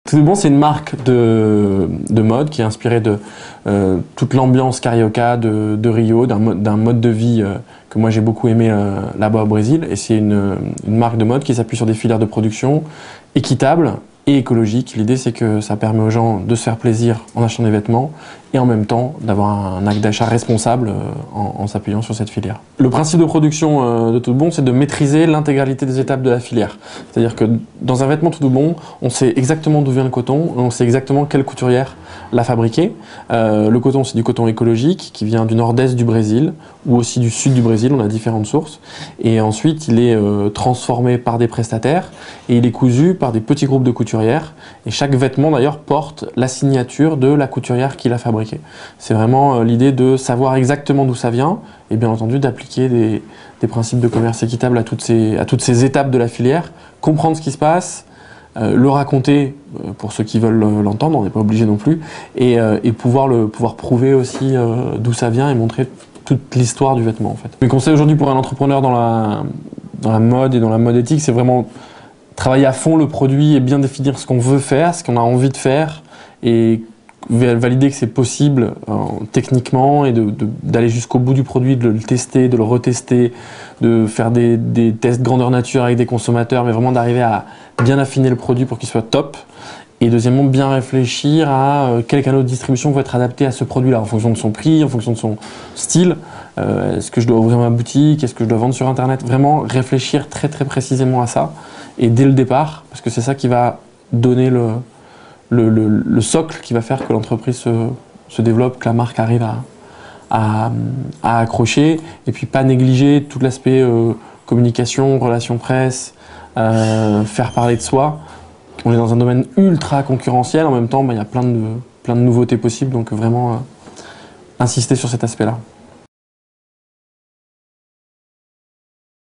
Tout Bon, c'est une marque de mode qui est inspirée de toute l'ambiance carioca de Rio, d'un mode de vie que moi j'ai beaucoup aimé là-bas au Brésil. Et c'est une marque de mode qui s'appuie sur des filières de production équitables et écologiques. L'idée, c'est que ça permet aux gens de se faire plaisir en achetant des vêtements et en même temps d'avoir un acte d'achat responsable en s'appuyant sur cette filière. Le principe de production de Tout Bon, c'est de maîtriser l'intégralité des étapes de la filière. C'est-à-dire que dans un vêtement Tout Bon, on sait exactement d'où vient le coton, on sait exactement quelle couturière l'a fabriqué. Le coton, c'est du coton écologique qui vient du nord-est du Brésil ou aussi du sud du Brésil, on a différentes sources. Et ensuite, il est transformé par des prestataires et il est cousu par des petits groupes de couturières. Et chaque vêtement, d'ailleurs, porte la signature de la couturière qui l'a fabriqué. C'est vraiment l'idée de savoir exactement d'où ça vient et bien entendu d'appliquer des principes de commerce équitable à toutes ces étapes de la filière, comprendre ce qui se passe, le raconter pour ceux qui veulent l'entendre, on n'est pas obligé non plus, et pouvoir prouver aussi d'où ça vient et montrer toute l'histoire du vêtement en fait. Mes conseils aujourd'hui pour un entrepreneur dans la mode et dans la mode éthique, c'est vraiment travailler à fond le produit et bien définir ce qu'on veut faire, ce qu'on a envie de faire et valider que c'est possible techniquement et d'aller jusqu'au bout du produit, de le tester, de le retester, de faire des tests grandeur nature avec des consommateurs, mais vraiment d'arriver à bien affiner le produit pour qu'il soit top. Et deuxièmement, bien réfléchir à quel canal de distribution va être adapté à ce produit-là, en fonction de son prix, en fonction de son style. Est-ce que je dois ouvrir ma boutique? Est-ce que je dois vendre sur Internet? Vraiment réfléchir très très précisément à ça, et dès le départ, parce que c'est ça qui va donner le socle qui va faire que l'entreprise se développe, que la marque arrive à accrocher, et puis pas négliger tout l'aspect communication, relations presse, faire parler de soi. On est dans un domaine ultra concurrentiel, en même temps il y a plein de nouveautés possibles, donc vraiment insister sur cet aspect-là.